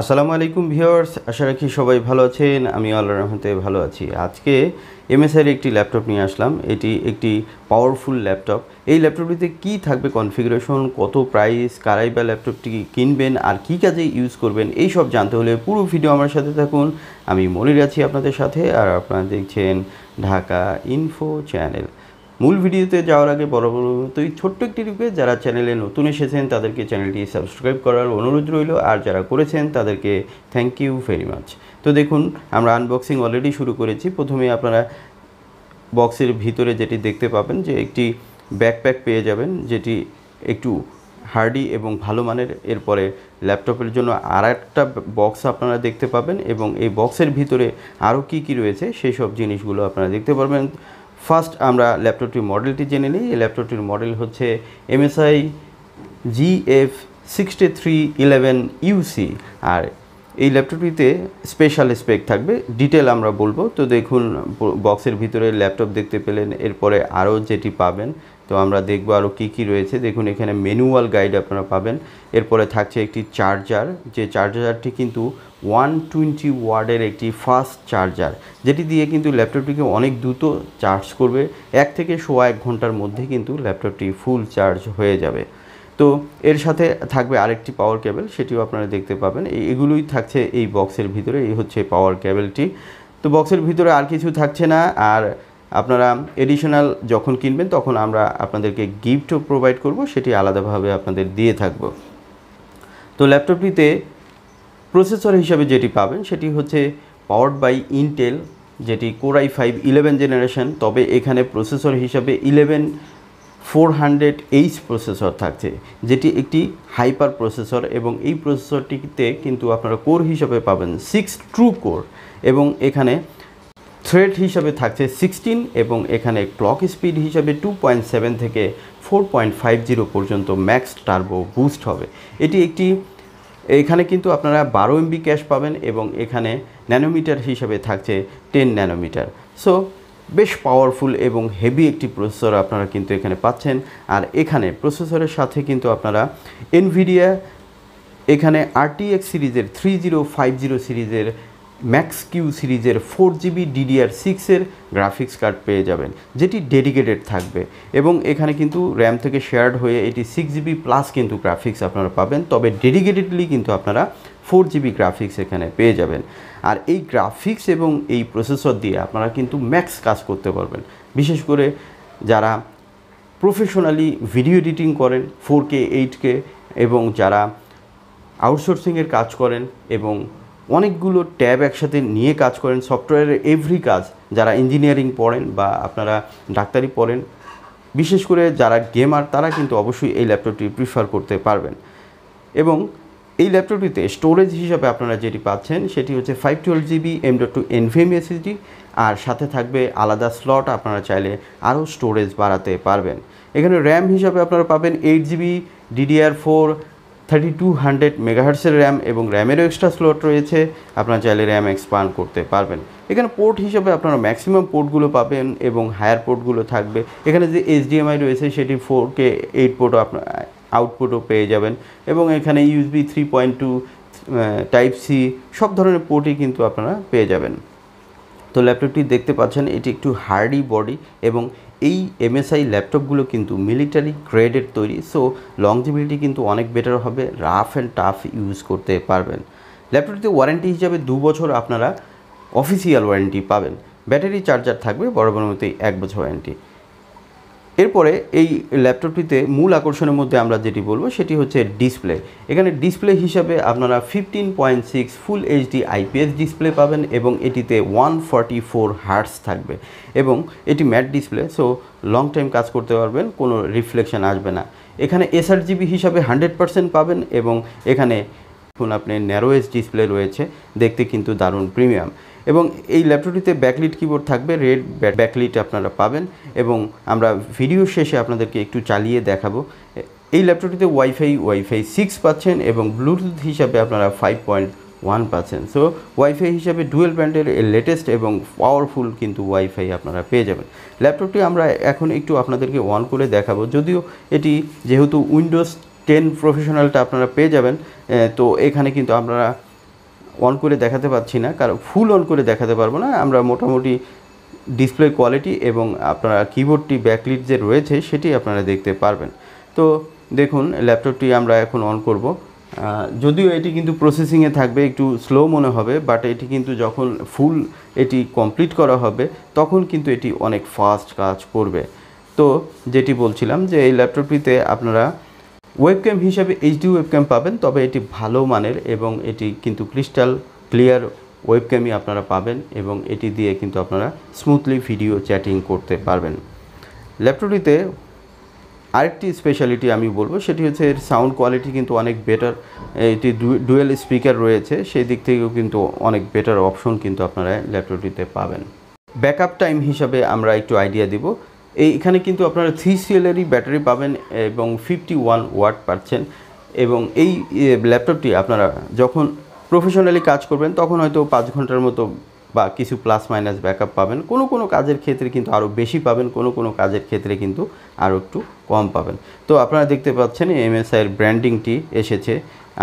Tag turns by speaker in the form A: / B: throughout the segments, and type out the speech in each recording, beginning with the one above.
A: আসসালামু আলাইকুম ভিউয়ার্স, আশা রাখি সবাই ভালো আছেন। আমি আল্লাহর রহমতে ভালো আছি। আজকে এমএসআইয়ের একটি ল্যাপটপ নিয়ে আসলাম। এটি একটি পাওয়ারফুল ল্যাপটপ। এই ল্যাপটপটিতে কি থাকবে কনফিগারেশন, কত প্রাইস, কারাই বা ল্যাপটপটি কিনবেন আর কি কাজে ইউজ করবেন, এই সব জানতে হলে পুরো ভিডিও আমার সাথে থাকুন। আমি মনির আছি আপনাদের সাথে, আর আপনারা দেখছেন ঢাকা ইনফো চ্যানেল। মূল ভিডিওতে যাওয়ার আগে বরাবরই ছোট্ট একটি রিকোয়েস্ট, যারা চ্যানেলে নতুন এসেছেন তাদেরকে চ্যানেলটি সাবস্ক্রাইব করার অনুরোধ রইল, আর যারা করেছেন তাদেরকে থ্যাংক ইউ ভেরি মাচ। তো দেখুন, আমরা আনবক্সিং অলরেডি শুরু করেছি। প্রথমে আপনারা বক্সের ভিতরে যেটি দেখতে পাবেন যে একটি ব্যাকপ্যাক পেয়ে যাবেন, যেটি একটু হার্ডি এবং ভালো মানের। এরপরে ল্যাপটপের জন্য আর একটা বক্স আপনারা দেখতে পাবেন, এবং এই বক্সের ভিতরে আরও কী কী রয়েছে সেই সব জিনিসগুলো আপনারা দেখতে পারবেন। ফার্স্ট আমরা ল্যাপটপটির মডেলটি জেনে নিই। এই ল্যাপটপটির মডেল হচ্ছে MSI gf6350UC, আর এই ল্যাপটপটিতে স্পেশাল স্পেক থাকবে, ডিটেল আমরা বলবো। তো দেখুন, বক্সের ভিতরে ল্যাপটপ দেখতে পেলেন। এরপরে আরও যেটি পাবেন, তো আমরা দেখব আরও কী কী রয়েছে। দেখুন, এখানে ম্যানুয়াল গাইড আপনারা পাবেন। এরপরে থাকছে একটি চার্জার, যে চার্জারটি কিন্তু 120 ওয়াটের একটি ফাস্ট চার্জার, যেটি দিয়ে কিন্তু ল্যাপটপটিকে অনেক দ্রুত চার্জ করবে। 1 থেকে 1.5 ঘন্টার মধ্যে কিন্তু ল্যাপটপটি ফুল চার্জ হয়ে যাবে। তো এর সাথে থাকবে আরেকটি পাওয়ার কেবল, সেটিও আপনারা দেখতে পাবেন। এগুলোই থাকছে এই বক্সের ভিতরে। এই হচ্ছে পাওয়ার কেবলটি। তো বক্সের ভিতরে আর কিছু থাকছে না। আর আপনারা এডিশনাল যখন কিনবেন তখন আমরা আপনাদেরকে গিফটও প্রোভাইড করব, সেটি আলাদাভাবে আপনাদের দিয়ে থাকব। তো ল্যাপটপটিতে প্রসেসর হিসাবে যেটি পাবেন সেটি হচ্ছে পাওয়ার্ড বাই ইন্টেল, যেটি কোর i5 11 জেনারেশন। তবে এখানে প্রসেসর হিসাবে 11400H প্রসেসর থাকছে, যেটি একটি হাইপার প্রসেসর, এবং এই প্রসেসরটিতে কিন্তু আপনারা কোর হিসাবে পাবেন 6 ট্রু কোর, এবং এখানে থ্রেড হিসাবে থাকছে 16, এবং এখানে ক্লক স্পিড হিসাবে 2.7 থেকে 4.50 পর্যন্ত ম্যাক্স টার্বো বুস্ট হবে। এখানে কিন্তু আপনারা 12 MB ক্যাশ পাবেন, এবং এখানে ন্যানোমিটার হিসাবে থাকছে 10 ন্যানোমিটার। সো বেশ পাওয়ারফুল এবং হেভি একটি প্রসেসর আপনারা কিন্তু এখানে পাচ্ছেন। আর এখানে প্রসেসরের সাথে কিন্তু আপনারা nvidia এখানে rtx সিরিজের 3050 সিরিজের ম্যাক্স কিউ সিরিজের 4GB DDR6 গ্রাফিক্স কার্ড পেয়ে যাবেন, যেটি ডেডিকেটেড থাকবে। এবং এখানে কিন্তু র্যাম থেকে শেয়ার্ড হয়ে এটি 6GB প্লাস কিন্তু গ্রাফিক্স আপনারা পাবেন, তবে ডেডিকেটেডলি কিন্তু আপনারা 4GB গ্রাফিক্স এখানে পেয়ে যাবেন। আর এই গ্রাফিক্স এবং এই প্রসেসর দিয়ে আপনারা কিন্তু ম্যাক্স কাজ করতে পারবেন। বিশেষ করে যারা প্রফেশনালি ভিডিও এডিটিং করেন 4K 8K, এবং যারা আউটসোর্সিংয়ের কাজ করেন এবং অনেকগুলো ট্যাব একসাথে নিয়ে কাজ করেন, সফটওয়্যারের এভরি কাজ, যারা ইঞ্জিনিয়ারিং পড়েন বা আপনারা ডাক্তারি পড়েন, বিশেষ করে যারা গেমার, তারা কিন্তু অবশ্যই এই ল্যাপটপটি প্রিফার করতে পারবেন। এবং এই ল্যাপটপটিতে স্টোরেজ হিসাবে আপনারা যেটি পাচ্ছেন সেটি হচ্ছে 512GB M.2 NVMe SSD, আর সাথে থাকবে আলাদা স্লট, আপনারা চাইলে আরও স্টোরেজ বাড়াতে পারবেন। এখানে র্যাম হিসাবে আপনারা পাবেন 8GB DDR4 3200 মেগাহার্টসের র্যাম, এবং র্যামেরও এক্সট্রা স্লট রয়েছে, আপনারা চাইলে র্যাম এক্সপান্ড করতে পারবেন। এখানে পোর্ট হিসাবে আপনারা ম্যাক্সিমাম পোর্টগুলো পাবেন, এবং হায়ার পোর্টগুলো থাকবে। এখানে যে HDMI রয়েছে সেটি 4K 8 পোর্টও আপনার আউটপুটও পেয়ে যাবেন, এবং এখানে USB 3.2 টাইপ সি সব ধরনের পোর্টই কিন্তু আপনারা পেয়ে যাবেন। তো ল্যাপটপটি দেখতে পাচ্ছেন, এটি একটু হার্ডি বডি, এবং এই MSI ল্যাপটপগুলো কিন্তু মিলিটারি গ্রেডের তৈরি। সো লংজিভিটি কিন্তু অনেক বেটার হবে, রাফ অ্যান্ড টাফ ইউজ করতে পারবেন। ল্যাপটপটিতে ওয়ারেন্টি হিসাবে 2 বছর আপনারা অফিসিয়াল ওয়ারেন্টি পাবেন। ব্যাটারি চার্জার থাকবে বরাবর মতোই 1 বছর ওয়ারেন্টি। এরপরে এই ল্যাপটপটিতে মূল আকর্ষণের মধ্যে আমরা যেটি বলবো সেটি হচ্ছে ডিসপ্লে। এখানে ডিসপ্লে হিসাবে আপনারা 15.6 ফুল এইচডি IPS ডিসপ্লে পাবেন, এবং এটিতে 144 হার্টজ থাকবে, এবং এটি mat display. So long time কাজ করতে পারবেন, কোনো রিফ্লেকশন আসবে না। এখানে sRGB হিসাবে 100% পাবেন, এবং এখানে আপনি ন্যারো এজ ডিসপ্লে রয়েছে, দেখতে কিন্তু দারুণ প্রিমিয়াম। এবং এই ল্যাপটপটিতে ব্যাকলিট কিবোর্ড থাকবে, রেড ব্যাকলিট আপনারা পাবেন, এবং আমরা ভিডিও শেষে আপনাদেরকে একটু চালিয়ে দেখাবো। এই ল্যাপটপটিতে ওয়াইফাই 6 পাচ্ছেন, এবং ব্লুটুথ হিসাবে আপনারা 5.1 পাচ্ছেন। সো ওয়াইফাই হিসাবে ডুয়েল ব্র্যান্ডের লেটেস্ট এবং পাওয়ারফুল কিন্তু ওয়াইফাই আপনারা পেয়ে যাবেন। ল্যাপটপটি আমরা এখন একটু আপনাদেরকে অন করে দেখাবো, যদিও এটি যেহেতু উইন্ডোজ 10 প্রফেশনালটা আপনারা পেয়ে যাবেন, তো এখানে কিন্তু আপনারা অন করে দেখাতে পাচ্ছি না, কারণ ফুল অন করে দেখাতে পারবো না। আমরা মোটামুটি ডিসপ্লে কোয়ালিটি এবং আপনারা কিবোর্ডটি ব্যাকলিট যে রয়েছে সেটি আপনারা দেখতে পারবেন। তো দেখুন ল্যাপটপটি আমরা এখন অন করব। যদিও এটি কিন্তু প্রসেসিংয়ে থাকবে, একটু স্লো মনে হবে, বাট এটি কিন্তু যখন ফুল এটি কমপ্লিট করা হবে তখন কিন্তু এটি অনেক ফাস্ট কাজ করবে। তো যেটি বলছিলাম যে এই ল্যাপটপটিতে আপনারা ওয়েবক্যাম হিসাবে এইচডি ওয়েবক্যাম পাবেন, তবে এটি ভালো মানের এবং এটি কিন্তু ক্রিস্টাল ক্লিয়ার ওয়েবক্যামই আপনারা পাবেন এবং এটি দিয়ে কিন্তু আপনারা স্মুথলি ভিডিও চ্যাটিং করতে পারবেন। ল্যাপটপটিতে আরেকটি স্পেশালিটি আমি বলবো, সেটি হচ্ছে এর সাউন্ড কোয়ালিটি কিন্তু অনেক বেটার। এটি ডুয়েল স্পিকার রয়েছে, সেই দিক থেকেও কিন্তু অনেক বেটার অপশন কিন্তু আপনারা ল্যাপটপটিতে পাবেন। ব্যাকআপ টাইম হিসাবে আমরা একটু আইডিয়া দিব। এখানে কিন্তু আপনারা 3CL-এরই ব্যাটারি পাবেন এবং 51 ওয়াট পাচ্ছেন। এবং এই ল্যাপটপটি আপনারা যখন প্রফেশনালি কাজ করবেন তখন হয়তো 5 ঘন্টার মতো বা কিছু প্লাস মাইনাস ব্যাকআপ পাবেন। কোনো কাজের ক্ষেত্রে কিন্তু আরও বেশি পাবেন, কোনো কাজের ক্ষেত্রে কিন্তু আরও একটু কম পাবেন। তো আপনারা দেখতে পাচ্ছেন MSI-এর ব্র্যান্ডিংটি এসেছে,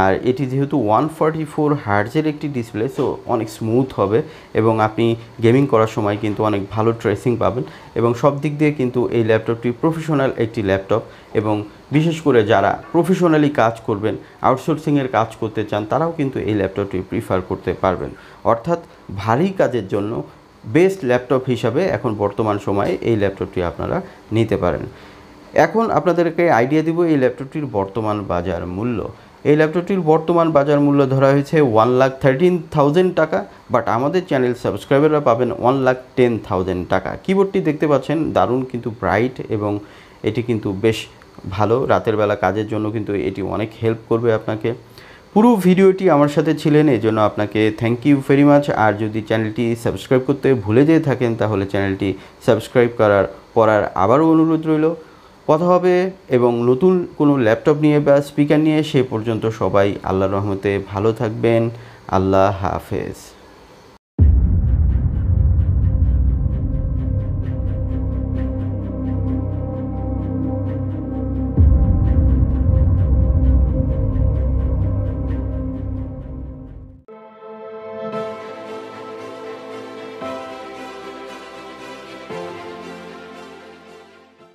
A: আর এটি যেহেতু 144 হার্টজের একটি ডিসপ্লে, সো অনেক স্মুথ হবে এবং আপনি গেমিং করার সময় কিন্তু অনেক ভালো ট্রেসিং পাবেন এবং সব দিক দিয়ে কিন্তু এই ল্যাপটপটি প্রফেশনাল একটি ল্যাপটপ। এবং বিশেষ করে যারা প্রফেশনালি কাজ করবেন, আউটসোর্সিংয়ের কাজ করতে চান, তারাও কিন্তু এই ল্যাপটপটি প্রিফার করতে পারবেন। অর্থাৎ ভারী কাজের জন্য বেস্ট ল্যাপটপ হিসাবে এখন বর্তমান সময়ে এই ল্যাপটপটি আপনারা নিতে পারেন। এখন আপনাদেরকে আইডিয়া দিব এই ল্যাপটপটির বর্তমান বাজার মূল্য। এই ল্যাপটপটির বর্তমান বাজার মূল্য ধরা হয়েছে 1,13,000 টাকা, বাট আমাদের চ্যানেল সাবস্ক্রাইবাররা পাবেন 1,10,000 টাকা। কিবোর্ডটি দেখতে পাচ্ছেন দারুণ কিন্তু ব্রাইট এবং এটি কিন্তু বেশ ভালো, রাতের বেলা কাজের জন্য কিন্তু এটি অনেক হেল্প করবে আপনাকে। পুরো ভিডিওটি আমার সাথে ছিলেন, এই জন্য আপনাকে থ্যাংক ইউ ভেরি মাচ। আর যদি চ্যানেলটি সাবস্ক্রাইব করতে ভুলে যেয়ে থাকেন তাহলে চ্যানেলটি সাবস্ক্রাইব করার আবারও অনুরোধ রইল। কথা হবে এবং নতুন কোনো ল্যাপটপ নিয়ে বা স্পিকার নিয়ে। সে পর্যন্ত সবাই আল্লাহর রহমতে ভালো থাকবেন। আল্লাহ হাফেজ।